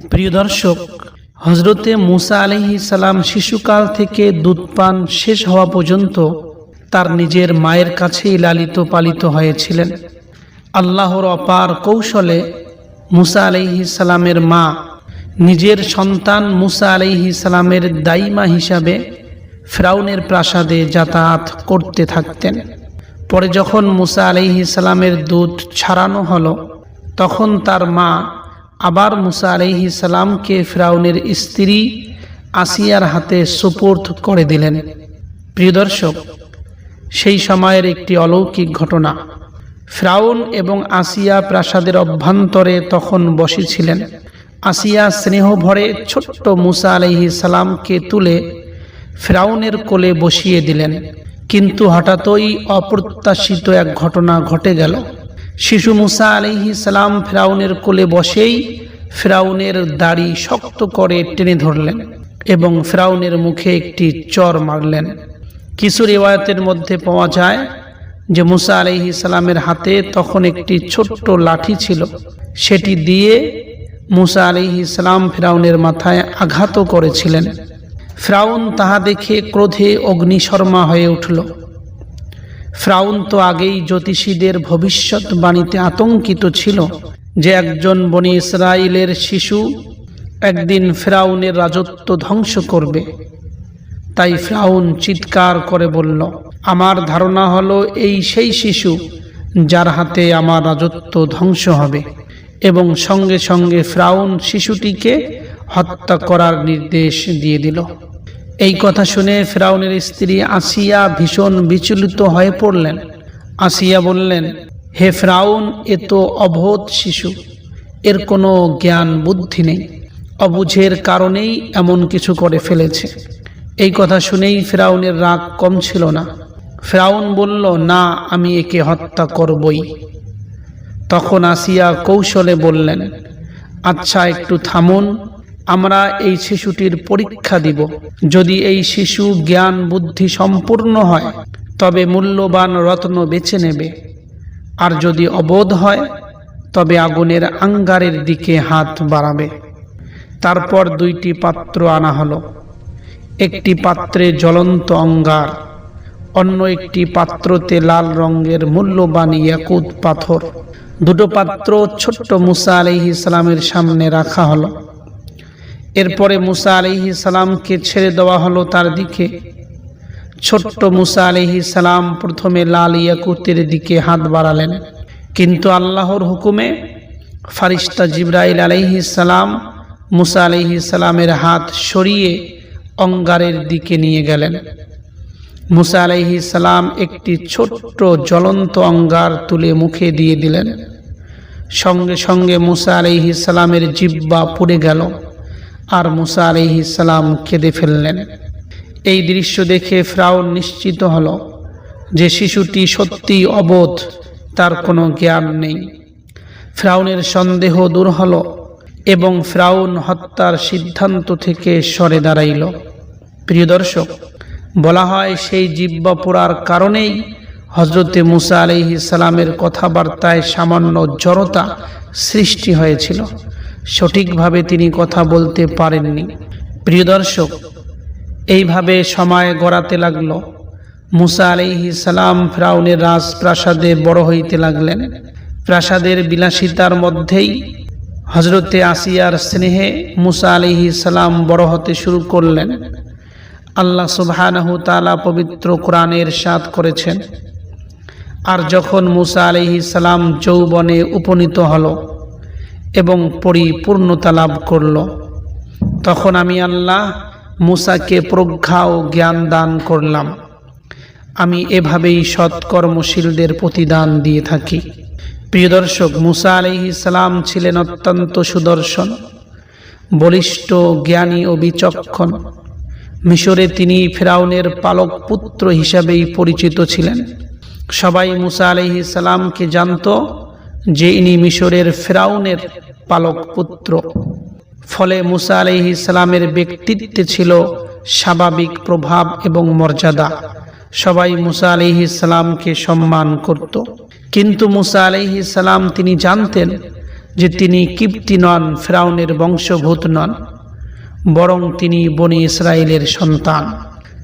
প্রিয় দর্শক, হযরতে মুসা আলাইহিস সালাম শিশুকাল থেকে দুধপান শেষ হওয়া পর্যন্ত তার নিজের মায়ের কাছেই লালিত পালিত হয়েছিলেন। আল্লাহর অপার কৌশলে মুসা আলাইহিস সালামের মা নিজের সন্তান মুসা আলাইহিস সালামের দাইমা হিসাবে ফিরআউনের প্রাসাদে যাতায়াত করতে থাকতেন। পরে যখন মুসা আলাইহিস সালামের দুধ ছাড়ানো হলো, তখন তার মা আবার মুসা আলাইহিস সালামকে ফিরআউনের স্ত্রী আসিয়ার হাতে সুপুর্দ করে দিলেন। প্রিয় দর্শক, সেই সময়ের একটি অলৌকিক ঘটনা। ফিরআউন এবং আসিয়া প্রাসাদের অভ্যন্তরে তখন বসেছিলেন। আসিয়া স্নেহ ভরে ছোট্ট মুসা আলাইহিস সালামকে তুলে ফিরআউনের কোলে বসিয়ে দিলেন। কিন্তু হঠাৎই অপ্রত্যাশিত এক ঘটনা ঘটে গেল। শিশু মুসা আলাইহিস সালাম ফিরআউনের কোলে বসেই ফিরআউনের দাড়ি শক্ত করে টেনে ধরলেন এবং ফিরআউনের মুখে একটি চর মারলেন। কিছু রিওয়ায়াতের মধ্যে পাওয়া যায় যে মুসা আলাইহিস সালামের হাতে তখন একটি ছোট্ট লাঠি ছিল। সেটি দিয়ে মুসা আলাইহিস সালাম ফিরআউনের মাথায় আঘাত করেছিলেন। ফিরআউন তাহা দেখে ক্রোধে অগ্নিশর্মা হয়ে উঠল। ফিরআউন তো আগেই জ্যোতিষীদের ভবিষ্যৎবাণীতে আতঙ্কিত ছিল যে একজন বনী ইসরাইলের শিশু একদিন ফিরআউনের রাজত্ব ধ্বংস করবে। তাই ফিরআউন চিৎকার করে বলল, আমার ধারণা হলো এই সেই শিশু যার হাতে আমার রাজত্ব ধ্বংস হবে। এবং সঙ্গে সঙ্গে ফিরআউন শিশুটিকে হত্যা করার নির্দেশ দিয়ে দিল। এই কথা শুনে ফিরআউনের স্ত্রী আসিয়া ভীষণ বিচলিত হয়ে পড়লেন। আসিয়া বললেন, হে ফিরআউন, এ তো অবোধ শিশু, এর কোনো জ্ঞান বুদ্ধি নেই, অবুঝের কারণেই এমন কিছু করে ফেলেছে। এই কথা শুনেই ফিরআউনের রাগ কম ছিল না। ফিরআউন বলল, না, আমি একে হত্যা করবই। তখন আসিয়া কৌশলে বললেন, আচ্ছা, একটু থামুন, আমরা এই শিশুটির পরীক্ষা দিব। যদি এই শিশু জ্ঞান বুদ্ধি সম্পূর্ণ হয় তবে মূল্যবান রত্ন বেছে নেবে, আর যদি অবোধ হয় তবে আগুনের আঙ্গারের দিকে হাত বাড়াবে। তারপর দুইটি পাত্র আনা হলো। একটি পাত্রে জ্বলন্ত অঙ্গার, অন্য একটি পাত্রতে লাল রঙের মূল্যবান ইয়াকুত পাথর। দুটো পাত্র ছোট্ট মুসা আলাইহিস সালামের সামনে রাখা হলো। এরপরে মুসা আলাইহিস সালামকে ছেড়ে দেওয়া হলো তার দিকে। ছোট্ট মুসা আলাইহিস সালাম প্রথমে লাল ইয়াকুতের দিকে হাত বাড়ালেন, কিন্তু আল্লাহর হুকুমে ফারিস্তা জিবরাইল আলাইহিস সালাম মুসা আলাইহিস সালামের হাত সরিয়ে অঙ্গারের দিকে নিয়ে গেলেন। মুসা আলাইহিস সালাম একটি ছোট্ট জ্বলন্ত অঙ্গার তুলে মুখে দিয়ে দিলেন। সঙ্গে সঙ্গে মুসা আলাইহিস সালামের জিহ্বা পুড়ে গেল আর মুসা আলাইহিস সালাম কেঁদে ফেললেন। এই দৃশ্য দেখে ফিরআউন নিশ্চিত হল যে শিশুটি সত্যিই অবোধ, তার কোনো জ্ঞান নেই। ফিরআউনের সন্দেহ দূর হল এবং ফিরআউন হত্যার সিদ্ধান্ত থেকে সরে দাঁড়াইল। প্রিয় দর্শক, বলা হয় সেই জিহ্বা পোড়ার কারণেই হযরতে মুসা আলাইহিস সালামের কথাবার্তায় সামান্য জড়তা সৃষ্টি হয়েছিল। সঠিকভাবে তিনি কথা বলতে পারেননি। প্রিয় দর্শক, এইভাবে সময় গড়াতে লাগলো। মুসা আলাইহিস সালাম ফিরআউনের রাজপ্রাসাদে বড় হইতে লাগলেন। প্রাসাদের বিলাসিতার মধ্যেই হযরতে আসিয়ার স্নেহে মুসা আলাইহিস সালাম বড় হতে শুরু করলেন। আল্লাহ সুবহানাহু তাআলা পবিত্র কোরআনে ইরশাদ করেছেন, আর যখন মুসা আলাইহিস সালাম যৌবনে উপনীত হলো এবং পরিপূর্ণতা লাভ করল, তখন আমি আল্লাহ মুসাকে প্রজ্ঞা ও জ্ঞান দান করলাম। আমি এভাবেই সৎকর্মশীলদের প্রতিদান দিয়ে থাকি। প্রিয় দর্শক, মুসা আলাইহিস সালাম ছিলেন অত্যন্ত সুদর্শন, বলিষ্ঠ, জ্ঞানী ও বিচক্ষণ। মিশরে তিনি ফিরআউনের পালক পুত্র হিসাবেই পরিচিত ছিলেন। সবাই মুসা আলাইহিস সালামকে জানত যে ইনি মিশরের ফিরআউনের পালক পুত্র। ফলে মুসা আলাইহিস সালামের ব্যক্তিত্বে ছিল স্বাভাবিক প্রভাব এবং মর্যাদা। সবাই মুসা আলাইহিস সালামকে সম্মান করত। কিন্তু মুসা আলাইহিস সালাম তিনি জানতেন যে তিনি কিপ্তি নন, ফিরআউনের বংশভূত নন, বরং তিনি বনি ইসরাইলের সন্তান।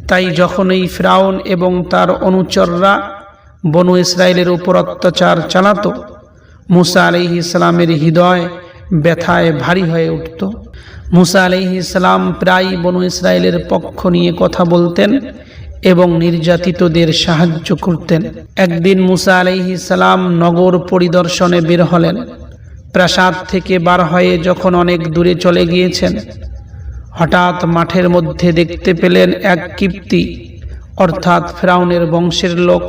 তাই যখনই ফিরআউন এবং তার অনুচররা বনু ইসরাইলের উপর অত্যাচার চালাতো, মুসা আলাইহিস সালামের হৃদয় ব্যথায় ভারী হয়ে উঠত। মুসা আলাইহিস সালাম প্রায় বনু ইসরাইলের পক্ষ নিয়ে কথা বলতেন এবং নির্যাতিতদের সাহায্য করতেন। একদিন মুসা আলাইহিস সালাম নগর পরিদর্শনে বের হলেন। প্রাসাদ থেকে বার হয়ে যখন অনেক দূরে চলে গিয়েছেন, হঠাৎ মাঠের মধ্যে দেখতে পেলেন এক কিপ্তি অর্থাৎ ফিরআউনের বংশের লোক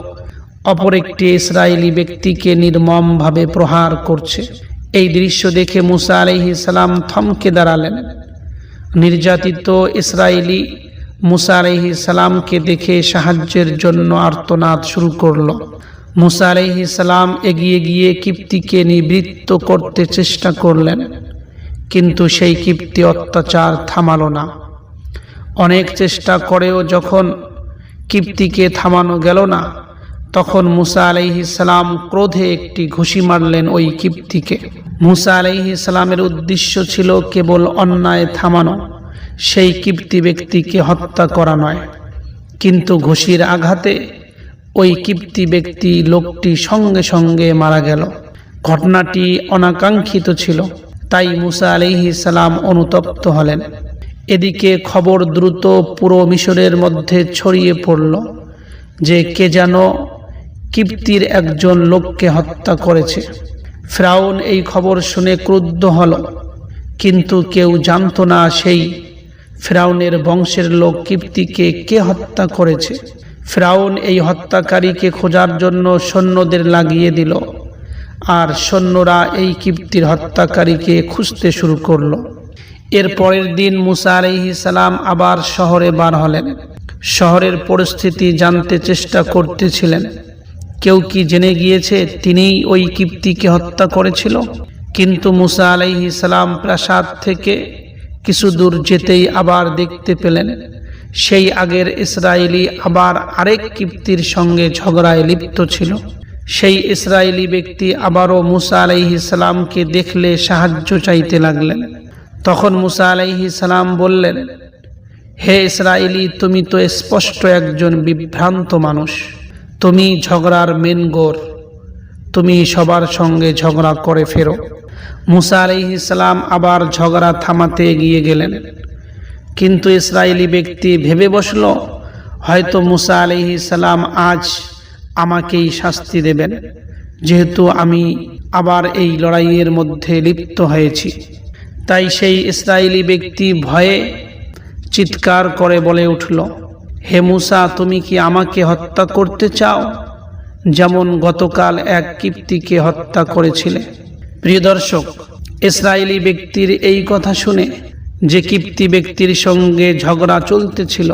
অপর একটি ইসরায়েলি ব্যক্তিকে নির্মমভাবে প্রহার করছে। এই দৃশ্য দেখে মুসা আলাইহিস সালাম থমকে দাঁড়ালেন। নির্যাতিত ইসরায়েলি মুসা আলাইহিস সালামকে দেখে সাহায্যের জন্য আর্তনাদ শুরু করল। মুসা আলাইহিস সালাম এগিয়ে গিয়ে কিপ্তিকে নিবৃত্ত করতে চেষ্টা করলেন, কিন্তু সেই কিপ্তি অত্যাচার থামালো না। অনেক চেষ্টা করেও যখন কিপ্তিকে থামানো গেল না, তখন মুসা আলাইহিস সালাম ক্রোধে একটি ঘুষি মারলেন ওই কিপ্তিকে। মুসা আলাইহিস সালামের উদ্দেশ্য ছিল কেবল অন্যায় থামানো, সেই কিপ্তি ব্যক্তিকে হত্যা করা নয়। কিন্তু ঘুষির আঘাতে ওই কিপ্তি ব্যক্তি লোকটি সঙ্গে সঙ্গে মারা গেল। ঘটনাটি অনাকাঙ্ক্ষিত ছিল, তাই মুসা আলাইহিস সালাম অনুতপ্ত হলেন। এদিকে খবর দ্রুত পুরো মিশরের মধ্যে ছড়িয়ে পড়ল যে কে যেন কিপ্তির একজন লোককে হত্যা করেছে। ফিরআউন এই খবর শুনে ক্রুদ্ধ হল, কিন্তু কেউ জানত না সেই ফিরআউনের বংশের লোক কিপ্তিকে কে হত্যা করেছে। ফিরআউন এই হত্যাকারীকে খোঁজার জন্য সৈন্যদের লাগিয়ে দিল, আর সৈন্যরা এই কিপ্তির হত্যাকারীকে খুঁজতে শুরু করল। এর পরের দিন মুসা আলাইহিস সালাম আবার শহরে বার হলেন। শহরের পরিস্থিতি জানতে চেষ্টা করতেছিলেন। কেউ কি জেনে গিয়েছে তিনিই ওই কিপ্তিকে হত্যা করেছিল? কিন্তু মুসা আলাইহিস সালাম প্রাসাদ থেকে কিছু দূর যেতেই আবার দেখতে পেলেন সেই আগের ইসরায়েলি আবার আরেক কিপ্তির সঙ্গে ঝগড়ায় লিপ্ত ছিল। সেই ইসরায়েলি ব্যক্তি আবারও মুসা আলাইহিস সালামকে দেখলে সাহায্য চাইতে লাগলেন। তখন মুসা আলাইহিস সালাম বললেন, হে ইসরায়েলি, তুমি তো স্পষ্ট একজন বিভ্রান্ত মানুষ। তুমি ঝগড়ার মেনগোর, তুমি সবার সঙ্গে ঝগড়া করে ফেরো। মুসা আলাইহিস সালাম আবার ঝগড়া থামাতে এগিয়ে গেলেন, কিন্তু ইসরায়েলি ব্যক্তি ভেবে বসল হয়তো মুসা আলাইহিস সালাম আজ আমাকেই শাস্তি দেবেন, যেহেতু আমি আবার এই লড়াইয়ের মধ্যে লিপ্ত হয়েছি। তাই সেই ইসরায়েলি ব্যক্তি ভয়ে চিৎকার করে বলে উঠল, হে মুসা, তুমি কি আমাকে হত্যা করতে চাও, যেমন গতকাল এক কিপ্তিকে হত্যা করেছিলে? প্রিয় দর্শক, ইসরায়েলি ব্যক্তির এই কথা শুনে যে কিপ্তি ব্যক্তির সঙ্গে ঝগড়া চলতেছিল,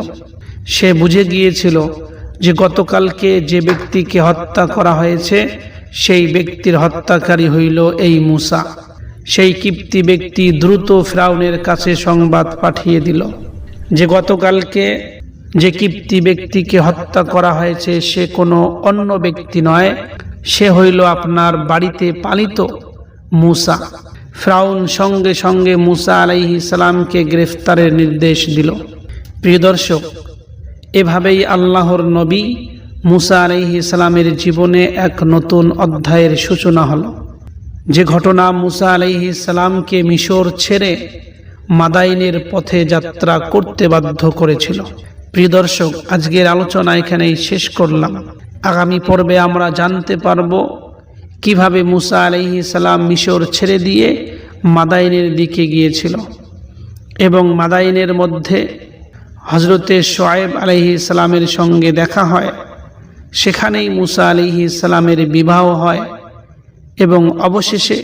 সে বুঝে গিয়েছিল যে গতকালকে যে ব্যক্তিকে হত্যা করা হয়েছে সেই ব্যক্তির হত্যাকারী হইল এই মুসা। সেই কিপ্তি ব্যক্তি দ্রুত ফিরআউনের কাছে সংবাদ পাঠিয়ে দিল যে গতকালকে যে কিপ্তি ব্যক্তিকে হত্যা করা হয়েছে সে কোনো অন্য ব্যক্তি নয়, সে হইল আপনার বাড়িতে পালিত মুসা। ফিরআউন সঙ্গে সঙ্গে মুসা আলাইহিস সালামকে গ্রেফতারের নির্দেশ দিল। প্রিয় দর্শক, এভাবেই আল্লাহর নবী মুসা আলাইহিস সালামের জীবনে এক নতুন অধ্যায়ের সূচনা হলো। যে ঘটনা মুসা আলাইহিস সালামকে মিশর ছেড়ে মাদাইনের পথে যাত্রা করতে বাধ্য করেছিল। প্রিয় দর্শক, আজকের আলোচনা এখানেই শেষ করলাম। আগামী পর্বে আমরা জানতে পারব কিভাবে মুসা আলাইহিস সালাম মিশর ছেড়ে দিয়ে মাদাইনের দিকে গিয়েছিল এবং মাদাইনের মধ্যে হযরতে শুআয়ব আলাইহিস সালামের সঙ্গে দেখা হয়। সেখানেই মুসা আলাইহিস সালামের বিবাহ হয় এবং অবশেষে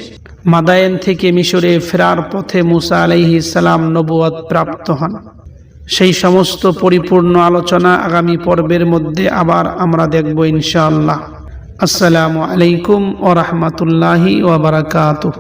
মাদায়েন থেকে মিশরে ফেরার পথে মুসা আলাইহিস সালাম নবুয়ত প্রাপ্ত হন। সেই সমস্ত পরিপূর্ণ আলোচনা আগামী পর্বের মধ্যে আবার আমরা দেখব ইনশাআল্লাহ। আসসালামু আলাইকুম ওয়া রাহমাতুল্লাহি ওয়া বারাকাতুহু।